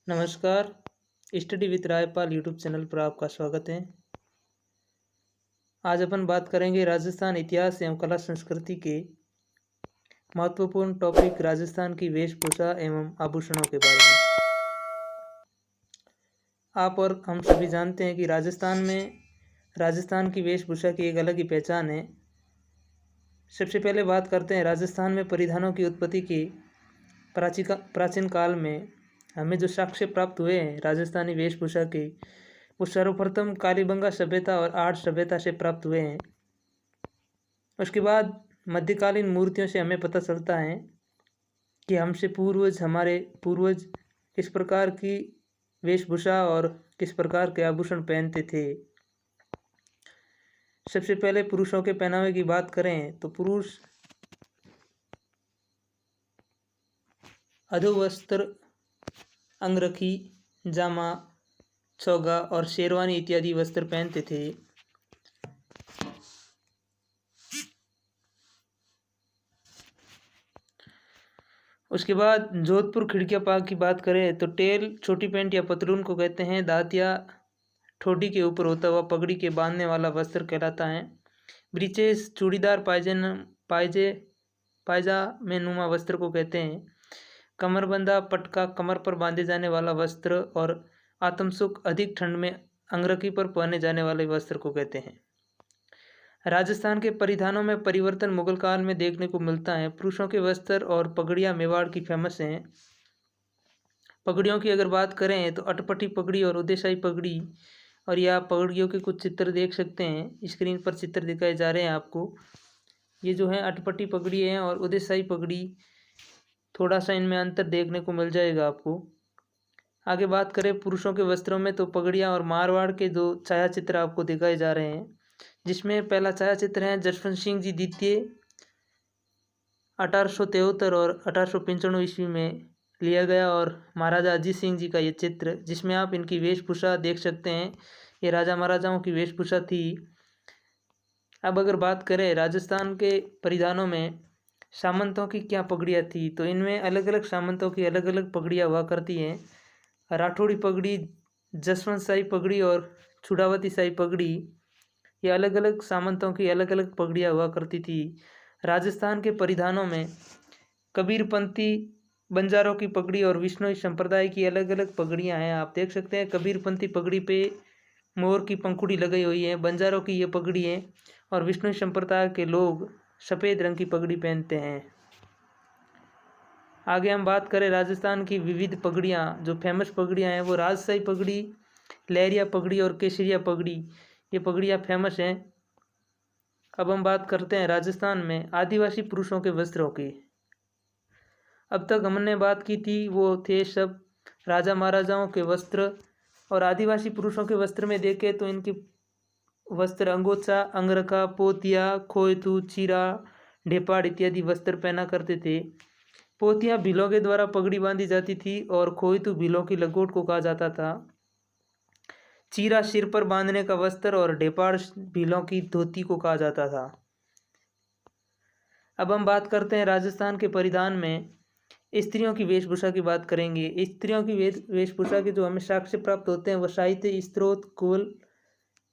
नमस्कार। Study with Raipal YouTube channel पर आपका स्वागत है। आज अपन बात करेंगे राजस्थान इतिहास एवं कला संस्कृति के महत्वपूर्ण टॉपिक राजस्थान की वेशभूषा एवं आभूषणों के बारे में। आप और हम सभी जानते हैं कि राजस्थान की वेशभूषा की एक अलग ही पहचान है। सबसे पहले बात करते हैं राजस्थान में परिधानों की उत्पत्ति की। प्राचीन काल में हमें जो साक्ष्य प्राप्त हुए हैं राजस्थानी वेशभूषा के, वो सर्वप्रथम कालीबंगा सभ्यता और आर्य सभ्यता से प्राप्त हुए हैं। उसके बाद मध्यकालीन मूर्तियों से हमें पता चलता है कि हमारे पूर्वज किस प्रकार की वेशभूषा और किस प्रकार के आभूषण पहनते थे। सबसे पहले पुरुषों के पहनावे की बात करें तो पुरुष अधोवस्त्र, अंगरखी, जामा, चोगा और शेरवानी इत्यादि वस्त्र पहनते थे। उसके बाद जोधपुर खिड़किया पाग की बात करें तो टेल छोटी पैंट या पतलून को कहते हैं। दातिया ठोडी के ऊपर होता हुआ पगड़ी के बांधने वाला वस्त्र कहलाता है। ब्रीचेस चूड़ीदार पायजामे नुमा वस्त्र को कहते हैं। कमरबंदा पटका कमर पर बांधे जाने वाला वस्त्र और आत्मसुख अधिक ठंड में अंगरखी पर पहने जाने वाले वस्त्र को कहते हैं। राजस्थान के परिधानों में परिवर्तन मुगल काल में देखने को मिलता है। पुरुषों के वस्त्र और पगड़ियाँ मेवाड़ की फेमस हैं। पगड़ियों की अगर बात करें तो अटपटी पगड़ी और उदेशाई पगड़ी, और यह पगड़ियों के कुछ चित्र देख सकते हैं। स्क्रीन पर चित्र दिखाए जा रहे हैं आपको। ये जो है अटपटी पगड़ी है और उदेशाई पगड़ी, थोड़ा सा इनमें अंतर देखने को मिल जाएगा आपको। आगे बात करें पुरुषों के वस्त्रों में तो पगड़ियाँ और मारवाड़ के जो छायाचित्र आपको दिखाए जा रहे हैं, जिसमें पहला छायाचित्र है जसवंत सिंह जी द्वितीय 1873 और 1895 ईस्वी में लिया गया, और महाराजा अजीत सिंह जी का ये चित्र, जिसमें आप इनकी वेशभूषा देख सकते हैं। ये राजा महाराजाओं की वेशभूषा थी। अब अगर बात करें राजस्थान के परिधानों में सामंतों की क्या पगड़ियाँ थी, तो इनमें अलग अलग सामंतों की अलग अलग पगड़ियाँ हुआ करती हैं। राठौड़ी पगड़ी, जसवंत शाही पगड़ी और छुड़ावती शाही पगड़ी, ये अलग अलग सामंतों की अलग अलग पगड़ियाँ हुआ करती थी। राजस्थान के परिधानों में कबीरपंथी, बंजारों की पगड़ी और विश्नोई संप्रदाय की अलग अलग पगड़ियाँ हैं। आप देख सकते हैं कबीरपंथी पगड़ी पे मोर की पंखुड़ी लगाई हुई है, बंजारों की ये पगड़ी है, और विश्नोई संप्रदाय के लोग सफ़ेद रंग की पगड़ी पहनते हैं। आगे हम बात करें राजस्थान की विविध पगड़ियाँ, जो फेमस पगड़ियाँ हैं वो राजशाही पगड़ी, लहरिया पगड़ी और केसरिया पगड़ी, ये पगड़ियाँ फेमस हैं। अब हम बात करते हैं राजस्थान में आदिवासी पुरुषों के वस्त्रों की। अब तक हमने बात की थी वो थे सब राजा महाराजाओं के वस्त्र, और आदिवासी पुरुषों के वस्त्र में देखें तो इनके वस्त्र अंगोछा, अंगरखा, पोतिया, खोयतू, चीरा, ढेपाड़ इत्यादि वस्त्र पहना करते थे। पोतिया भीलों के द्वारा पगड़ी बांधी जाती थी और खोयतू भीलों की लंगोट को कहा जाता था। चीरा सिर पर बांधने का वस्त्र और ढेपाड़ भीलों की धोती को कहा जाता था। अब हम बात करते हैं राजस्थान के परिधान में स्त्रियों की वेशभूषा की बात करेंगे। स्त्रियों की वेशभूषा के जो हमें साक्ष्य प्राप्त होते हैं वो साहित्य स्त्रोत, कुल,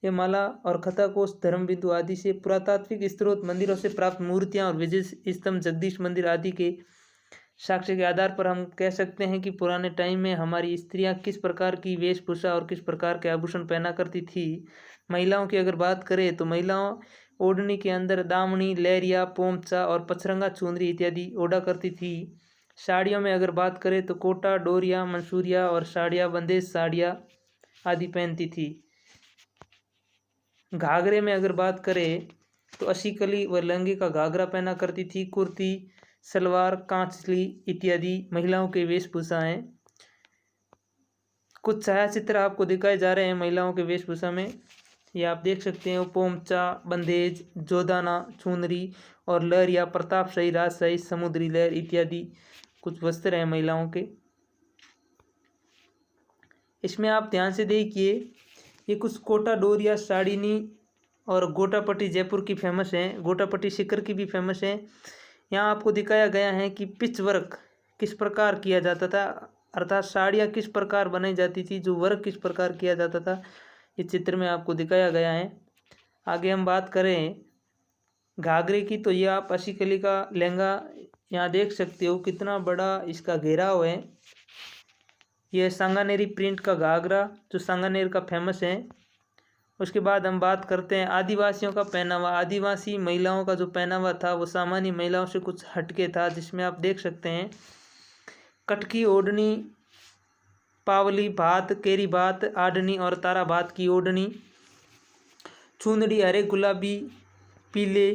ये माला और कथाकोश, धर्मबिंदु आदि से, पुरातात्विक स्त्रोत, मंदिरों से प्राप्त मूर्तियाँ और विजय स्तंभ, जगदीश मंदिर आदि के साक्ष्य के आधार पर हम कह सकते हैं कि पुराने टाइम में हमारी स्त्रियां किस प्रकार की वेशभूषा और किस प्रकार के आभूषण पहना करती थी। महिलाओं की अगर बात करें तो महिलाओं ओढ़नी के अंदर दामनी, लहरिया, पोमचा और पचरंगा चुनरी इत्यादि ओढ़ा करती थी। साड़ियों में अगर बात करें तो कोटा, डोरिया, मंसूरिया और साड़ियाँ, बंदेज साड़ियाँ आदि पहनती थी। घाघरे में अगर बात करें तो असीकली व लहंगे का घाघरा पहना करती थी। कुर्ती, सलवार, कांचली इत्यादि महिलाओं के वेशभूषा हैं। कुछ छायाचित्र आपको दिखाए जा रहे हैं महिलाओं के वेशभूषा में, ये आप देख सकते हैं। पोमचा, बंदेज, जोदाना, चुनरी और लहरिया, प्रतापशाही, राजशाही, समुद्री लहर इत्यादि कुछ वस्त्र हैं महिलाओं के। इसमें आप ध्यान से देखिए, ये कुछ कोटा, डोरिया, साड़ीनी और गोटापट्टी जयपुर की फेमस हैं। गोटापट्टी सीकर की भी फेमस है। यहाँ आपको दिखाया गया है कि पिच वर्क किस प्रकार किया जाता था। अर्थात साड़ियाँ किस प्रकार बनाई जाती थी, जो वर्क किस प्रकार किया जाता था, इस चित्र में आपको दिखाया गया है। आगे हम बात करें घाघरे की, तो ये आप असीकली का लहंगा यहाँ देख सकते हो, कितना बड़ा इसका घेराव है। यह सांगानेरी प्रिंट का घाघरा जो सांगानेर का फेमस है। उसके बाद हम बात करते हैं आदिवासियों का पहनावा। आदिवासी महिलाओं का जो पहनावा था वो सामान्य महिलाओं से कुछ हटके था, जिसमें आप देख सकते हैं कटकी ओढ़नी, पावली भात, केरी भात, आडनी और तारा भात की ओढ़नी, चुंदड़ी हरे, गुलाबी, पीले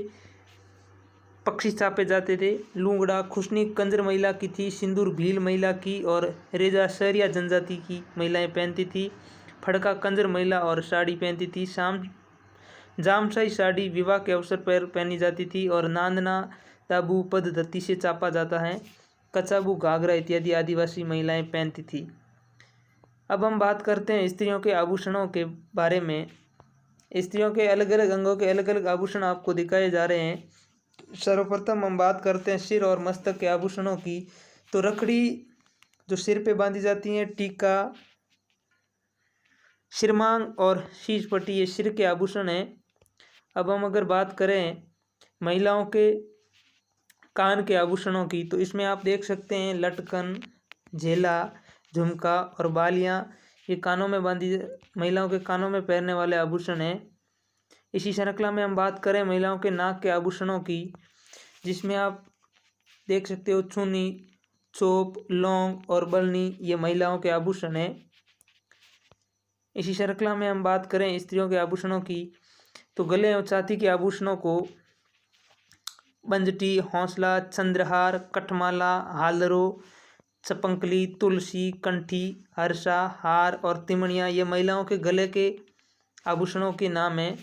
पक्षी छापे जाते थे। लूंगड़ा खुशनी कंजर महिला की थी, सिंदूर भील महिला की और रेजा शहरिया जनजाति की महिलाएं पहनती थी। फड़का कंजर महिला और साड़ी पहनती थी। जामशाही साड़ी विवाह के अवसर पर पहनी जाती थी और नांदना ताबू पद्धति से चापा जाता है। कचाबू घाघरा इत्यादि आदिवासी महिलाएं पहनती थी। अब हम बात करते हैं स्त्रियों के आभूषणों के बारे में। स्त्रियों के अलग अलग अंगों के अलग अलग आभूषण आपको दिखाए जा रहे हैं। सर्वप्रथम हम बात करते हैं सिर और मस्तक के आभूषणों की। तो रखड़ी जो सिर पे बांधी जाती है, टीका, सिरमांग और शीश पट्टी, ये सिर के आभूषण हैं। अब हम अगर बात करें महिलाओं के कान के आभूषणों की, तो इसमें आप देख सकते हैं लटकन, झेला, झुमका और बालियां, ये कानों में बांधी महिलाओं के कानों में पहनने वाले आभूषण हैं। इसी श्रृंखला में हम बात करें महिलाओं के नाक के आभूषणों की, जिसमें आप देख सकते हो चूनी, चोप, लौंग और बलनी, ये महिलाओं के आभूषण हैं। इसी श्रृंखला में हम बात करें स्त्रियों के आभूषणों की, तो गले और छाती के आभूषणों को बंजटी, हौसला, चंद्रहार, कठमाला, हालरो, चपंकली, तुलसी, कंठी, हर्षा, हार और तिमणियाँ, ये महिलाओं के गले के आभूषणों के नाम हैं।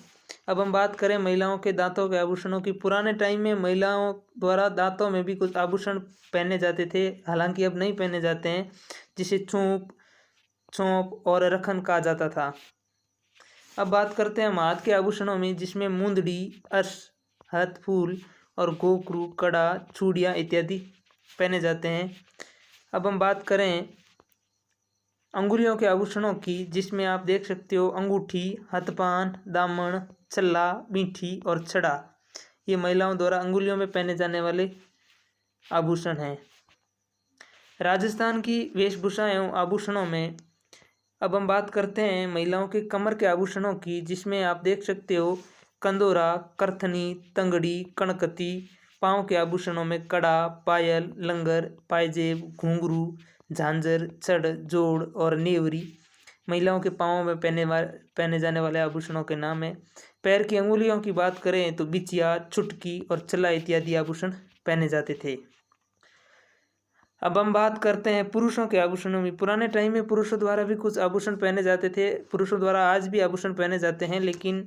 अब हम बात करें महिलाओं के दांतों के आभूषणों की। पुराने टाइम में महिलाओं द्वारा दांतों में भी कुछ आभूषण पहने जाते थे, हालांकि अब नहीं पहने जाते हैं, जिसे चोंप और रखन कहा जाता था। अब बात करते हैं हम हाथ के आभूषणों में, जिसमें मुंदड़ी, अर्श, हाथ फूल और गोकरू, कड़ा, चूड़ियाँ इत्यादि पहने जाते हैं। अब हम बात करें अंगुलियों के आभूषणों की, जिसमें आप देख सकते हो अंगूठी, हथपान, दामन, छल्ला, मीठी और छड़ा, ये महिलाओं द्वारा अंगुलियों में पहने जाने वाले आभूषण हैं। राजस्थान की वेशभूषा एवं आभूषणों में अब हम बात करते हैं महिलाओं के कमर के आभूषणों की, जिसमें आप देख सकते हो कंदोरा, करथनी, तंगड़ी, कणकती। पाँव के आभूषणों में कड़ा, पायल, लंगर, पायजेब, घुंघरू, झांझर, छड़, जोड़ और नेवरी, महिलाओं के पाँवों में पहने जाने वाले आभूषणों के नाम है। पैर की अंगुलियों की बात करें तो बिछिया, चुटकी और चला इत्यादि आभूषण पहने जाते थे। अब हम बात करते हैं पुरुषों के आभूषणों में। पुराने टाइम में पुरुषों द्वारा भी कुछ आभूषण पहने जाते थे, पुरुषों द्वारा आज भी आभूषण पहने जाते हैं, लेकिन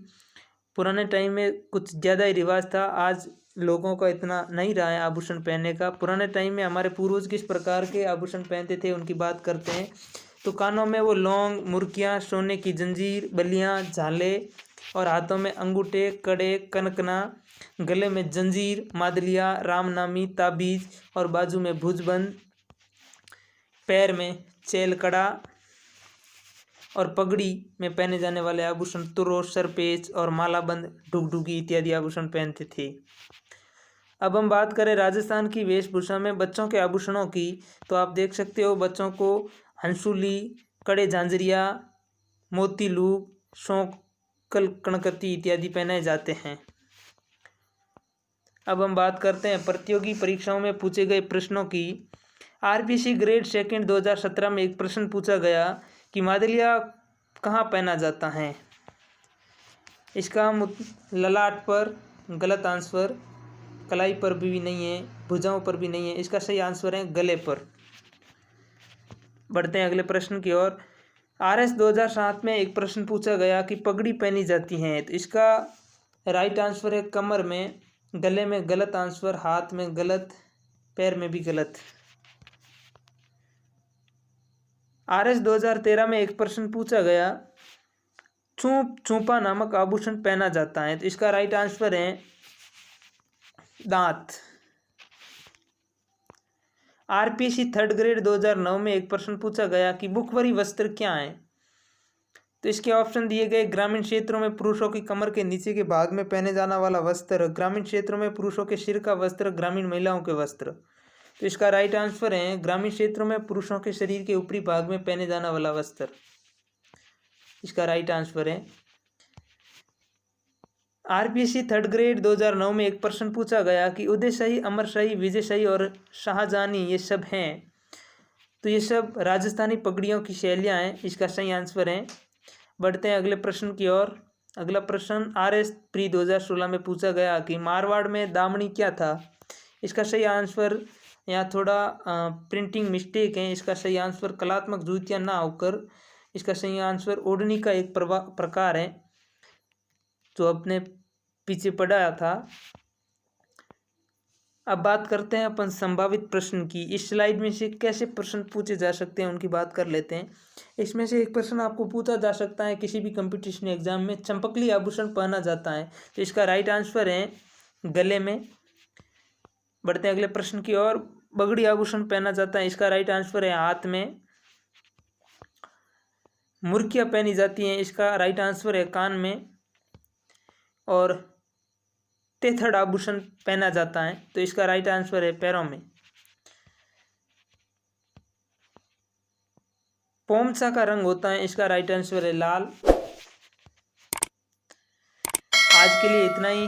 पुराने टाइम में कुछ ज़्यादा ही रिवाज था। आज लोगों का इतना नहीं रहा है आभूषण पहनने का। पुराने टाइम में हमारे पूर्वज किस प्रकार के आभूषण पहनते थे उनकी बात करते हैं। तो कानों में वो लौंग, मुर्कियाँ, सोने की जंजीर, बलियाँ, झाले और हाथों में अंगूठे, कड़े, कनकना, गले में जंजीर, मादलिया, रामनामी, ताबीज और बाजू में भुजबंद, पैर में चेल कड़ा और पगड़ी में पहने जाने वाले आभूषण तुरो, सरपेच और मालाबंद, डुगडुगी इत्यादि आभूषण पहनते थे। अब हम बात करें राजस्थान की वेशभूषा में बच्चों के आभूषणों की, तो आप देख सकते हो बच्चों को हंसुली, कड़े झांझरिया, मोती लूप, शौक, कणकती इत्यादि पहनाए जाते हैं। अब हम बात करते हैं प्रतियोगी परीक्षाओं में पूछे गए प्रश्नों की। आरपीसी ग्रेड सेकंड 2017 में एक प्रश्न पूछा गया कि मादलिया कहाँ पहना जाता है। इसका ललाट पर गलत आंसर, कलाई पर भी नहीं है, भुजाओं पर भी नहीं है, इसका सही आंसर है गले पर। बढ़ते हैं अगले प्रश्न की ओर। आरएस 2007 में एक प्रश्न पूछा गया कि पगड़ी पहनी जाती है, तो इसका राइट आंसर है कमर में, गले में गलत आंसर, हाथ में गलत, पैर में भी गलत। आरएस 2013 में एक प्रश्न पूछा गया चूपा नामक आभूषण पहना जाता है, तो इसका राइट आंसर है दांत। आरपीएससी थर्ड ग्रेड 2009 में एक प्रश्न पूछा गया कि मुखबरी वस्त्र क्या है। तो इसके ऑप्शन दिए गए, ग्रामीण क्षेत्रों में पुरुषों की कमर के नीचे के भाग में पहने जाने वाला वस्त्र, ग्रामीण क्षेत्रों में पुरुषों के सिर का वस्त्र, ग्रामीण महिलाओं के वस्त्र। तो इसका राइट आंसर है ग्रामीण क्षेत्रों में पुरुषों के शरीर के ऊपरी भाग में पहने जाने वाला वस्त्र। इसका राइट आंसर है। आरपीएससी थर्ड ग्रेड 2009 में एक प्रश्न पूछा गया कि उदयशाही, अमरशाही, विजयशाही और शाहजहानी ये सब हैं। तो ये सब राजस्थानी पगड़ियों की शैलियाँ हैं। इसका सही आंसर है। बढ़ते हैं अगले प्रश्न की ओर। अगला प्रश्न RS प्री 2016 में पूछा गया कि मारवाड़ में दामनी क्या था। इसका सही आंसर, यहाँ थोड़ा प्रिंटिंग मिस्टेक है। इसका सही आंसर कलात्मक जूतियाँ ना होकर इसका सही आंसर ओढ़नी का एक प्रकार है जो अपने पीछे पढ़ाया था। अब बात करते हैं अपन संभावित प्रश्न की। इस स्लाइड में से कैसे प्रश्न पूछे जा सकते हैं उनकी बात कर लेते हैं। इसमें से एक प्रश्न आपको पूछा जा सकता है, किसी भी कंपटीशन एग्जाम में चंपकली आभूषण पहना जाता है। तो इसका राइट आंसर है गले में। बढ़ते हैं अगले प्रश्न की ओर। बगड़ी आभूषण पहना जाता है। इसका राइट आंसर है हाथ में। मुर्कियाँ पहनी जाती हैं। इसका राइट आंसर है कान में। और तेथड़ आभूषण पहना जाता है। तो इसका राइट आंसर है पैरों में। पोमसा का रंग होता है। इसका राइट आंसर है लाल। आज के लिए इतना ही।